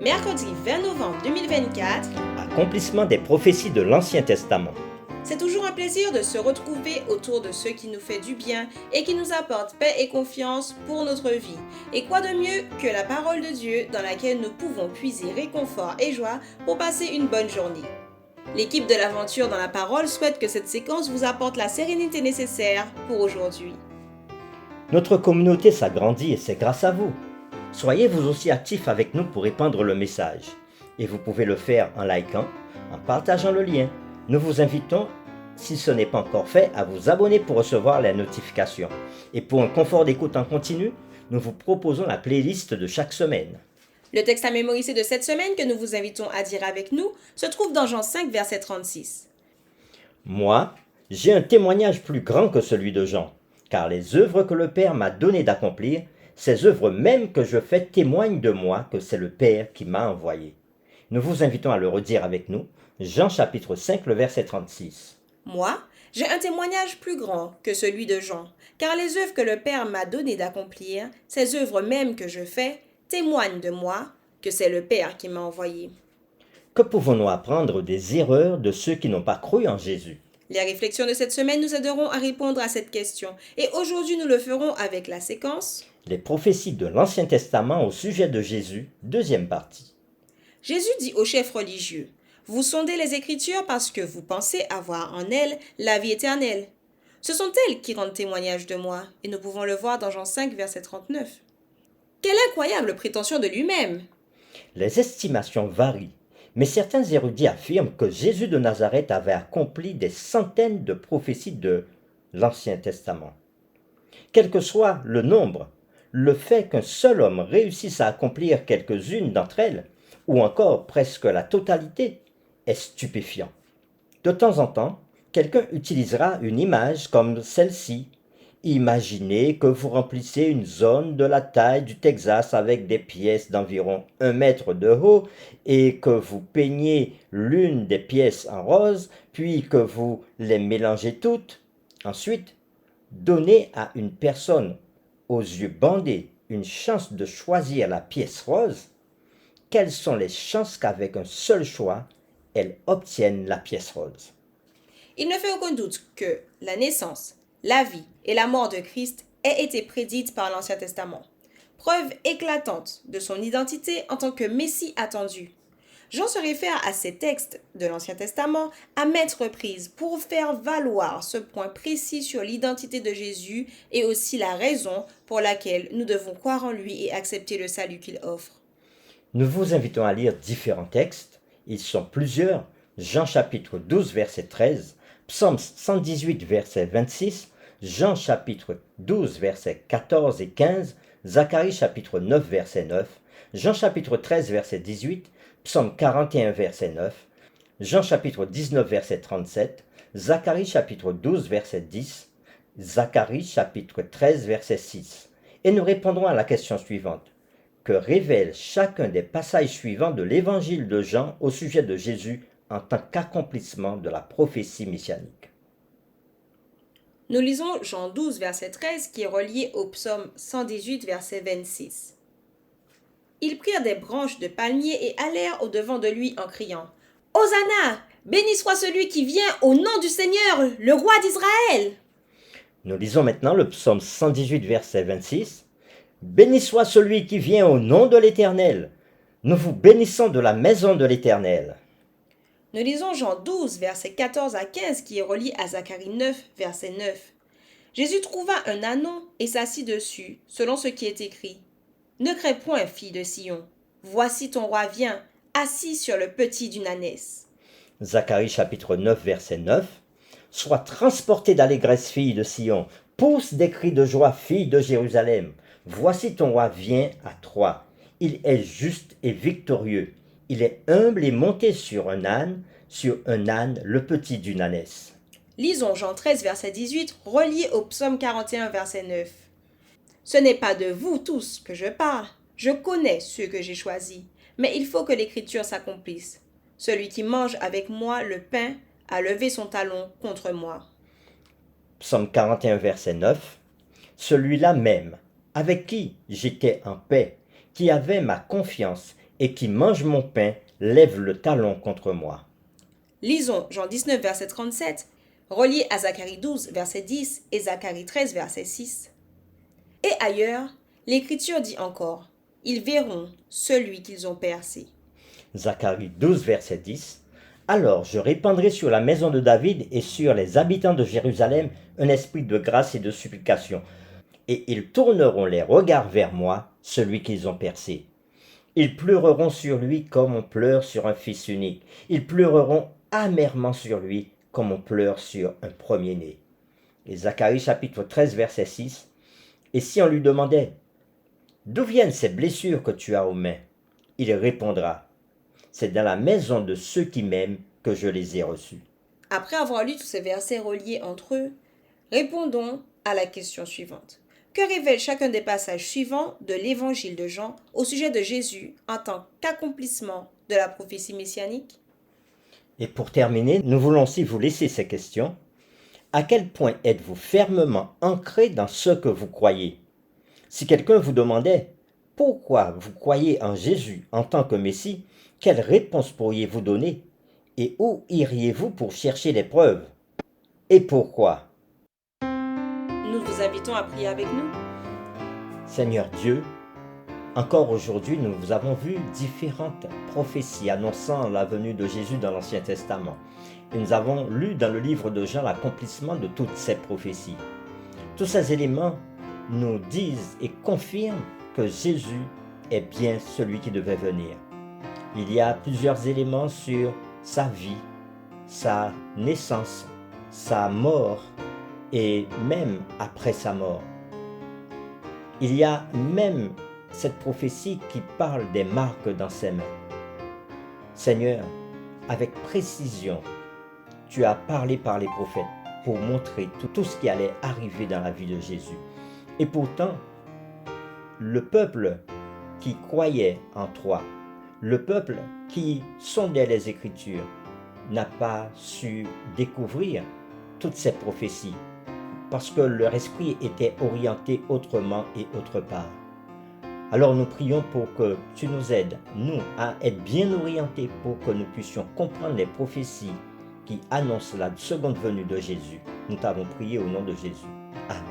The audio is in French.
Mercredi 20 novembre 2024, Accomplissement des prophéties de l'Ancien Testament. c'est toujours un plaisir de se retrouver autour de ce qui nous fait du bien et qui nous apporte paix et confiance pour notre vie. Et quoi de mieux que la parole de Dieu dans laquelle nous pouvons puiser réconfort et joie pour passer une bonne journée. L'équipe de l'aventure dans la parole souhaite que cette séquence vous apporte la sérénité nécessaire pour aujourd'hui. Notre communauté s'agrandit et c'est grâce à vous. Soyez vous aussi actifs avec nous pour répandre le message. Et vous pouvez le faire en likant, en partageant le lien. Nous vous invitons, si ce n'est pas encore fait, à vous abonner pour recevoir les notifications. Et pour un confort d'écoute en continu, nous vous proposons la playlist de chaque semaine. Le texte à mémoriser de cette semaine que nous vous invitons à dire avec nous se trouve dans Jean 5, verset 36. Moi, j'ai un témoignage plus grand que celui de Jean, car les œuvres que le Père m'a donné d'accomplir, ces œuvres mêmes que je fais témoignent de moi que c'est le Père qui m'a envoyé. Nous vous invitons à le redire avec nous, Jean chapitre 5, le verset 36. Moi, j'ai un témoignage plus grand que celui de Jean, car les œuvres que le Père m'a donné d'accomplir, ces œuvres mêmes que je fais, témoignent de moi que c'est le Père qui m'a envoyé. Que pouvons-nous apprendre des erreurs de ceux qui n'ont pas cru en Jésus? Les réflexions de cette semaine nous aideront à répondre à cette question, et aujourd'hui nous le ferons avec la séquence Les prophéties de l'Ancien Testament au sujet de Jésus, deuxième partie. Jésus dit aux chefs religieux, « Vous sondez les Écritures parce que vous pensez avoir en elles la vie éternelle. Ce sont elles qui rendent témoignage de moi, et nous pouvons le voir dans Jean 5, verset 39. Quelle incroyable prétention de lui-même! Les estimations varient, mais certains érudits affirment que Jésus de Nazareth avait accompli des centaines de prophéties de l'Ancien Testament. Quel que soit le nombre, le fait qu'un seul homme réussisse à accomplir quelques-unes d'entre elles, ou encore presque la totalité, est stupéfiant. De temps en temps, quelqu'un utilisera une image comme celle-ci. Imaginez que vous remplissez une zone de la taille du Texas avec des pièces d'environ 1 mètre de haut et que vous peignez l'une des pièces en rose, puis que vous les mélangez toutes. Ensuite, donnez à une personne aux yeux bandés une chance de choisir la pièce rose. Quelles sont les chances qu'avec un seul choix, elle obtienne la pièce rose? Il ne fait aucun doute que la naissance, la vie et la mort de Christ aient été prédites par l'Ancien Testament, preuve éclatante de son identité en tant que Messie attendu. Jean se réfère à ces textes de l'Ancien Testament à maintes reprises pour faire valoir ce point précis sur l'identité de Jésus et aussi la raison pour laquelle nous devons croire en lui et accepter le salut qu'il offre. Nous vous invitons à lire différents textes. Ils sont plusieurs. Jean chapitre 12, verset 13, Psaume 118, verset 26, Jean chapitre 12, verset 14 et 15, Zacharie chapitre 9, verset 9, Jean chapitre 13, verset 18, Psaume 41, verset 9, Jean chapitre 19, verset 37, Zacharie chapitre 12, verset 10, Zacharie chapitre 13, verset 6. Et nous répondrons à la question suivante. Que révèle chacun des passages suivants de l'évangile de Jean au sujet de Jésus en tant qu'accomplissement de la prophétie messianique? Nous lisons Jean 12, verset 13, qui est relié au psaume 118, verset 26. Ils prirent des branches de palmier et allèrent au-devant de lui en criant « Hosanna! Béni soit celui qui vient au nom du Seigneur, le roi d'Israël !» Nous lisons maintenant le psaume 118, verset 26. Béni soit celui qui vient au nom de l'Éternel. Nous vous bénissons de la maison de l'Éternel. Nous lisons Jean 12, verset 14 à 15, qui est relié à Zacharie 9, verset 9. Jésus trouva un ânon et s'assit dessus, selon ce qui est écrit. Ne crains point, fille de Sion. Voici ton roi vient, assis sur le petit d'une ânesse. Zacharie chapitre 9, verset 9. Sois transportée d'allégresse, fille de Sion. Pousse des cris de joie, fille de Jérusalem. Voici ton roi vient à toi. Il est juste et victorieux. Il est humble et monté sur un âne, le petit d'une ânesse. Lisons Jean 13, verset 18, relié au psaume 41, verset 9. Ce n'est pas de vous tous que je parle. Je connais ceux que j'ai choisis. Mais il faut que l'écriture s'accomplisse. Celui qui mange avec moi le pain a levé son talon contre moi. Psaume 41, verset 9. Celui-là même, avec qui j'étais en paix, qui avait ma confiance et qui mange mon pain lève le talon contre moi. Lisons Jean 19, verset 37, relié à Zacharie 12, verset 10 et Zacharie 13, verset 6. Et ailleurs, l'Écriture dit encore, « Ils verront celui qu'ils ont percé. » Zacharie 12, verset 10. Alors je répandrai sur la maison de David et sur les habitants de Jérusalem un esprit de grâce et de supplication. Et ils tourneront les regards vers moi, celui qu'ils ont percé. Ils pleureront sur lui comme on pleure sur un fils unique. Ils pleureront amèrement sur lui comme on pleure sur un premier-né. Et Zacharie chapitre 13, verset 6. Et si on lui demandait, d'où viennent ces blessures que tu as aux mains? Il répondra, c'est dans la maison de ceux qui m'aiment que je les ai reçus. Après avoir lu tous ces versets reliés entre eux, répondons à la question suivante. Que révèle chacun des passages suivants de l'évangile de Jean au sujet de Jésus en tant qu'accomplissement de la prophétie messianique? Et pour terminer, nous voulons aussi vous laisser ces questions. À quel point êtes-vous fermement ancré dans ce que vous croyez? Si quelqu'un vous demandait pourquoi vous croyez en Jésus en tant que Messie, quelle réponse pourriez-vous donner? Et où iriez-vous pour chercher les preuves? Et pourquoi? Nous vous invitons à prier avec nous. Seigneur Dieu, encore aujourd'hui, nous avons vu différentes prophéties annonçant la venue de Jésus dans l'Ancien Testament. Et nous avons lu dans le livre de Jean l'accomplissement de toutes ces prophéties. Tous ces éléments nous disent et confirment que Jésus est bien celui qui devait venir. Il y a plusieurs éléments sur sa vie, sa naissance, sa mort et même après sa mort. Il y a même cette prophétie qui parle des marques dans ses mains. Seigneur, avec précision, tu as parlé par les prophètes pour montrer tout ce qui allait arriver dans la vie de Jésus. Et pourtant, le peuple qui croyait en toi, le peuple qui sondait les Écritures, n'a pas su découvrir toutes ces prophéties parce que leur esprit était orienté autrement et autre part. Alors nous prions pour que tu nous aides, nous, à être bien orientés pour que nous puissions comprendre les prophéties qui annoncent la seconde venue de Jésus. Nous t'avons prié au nom de Jésus. Amen.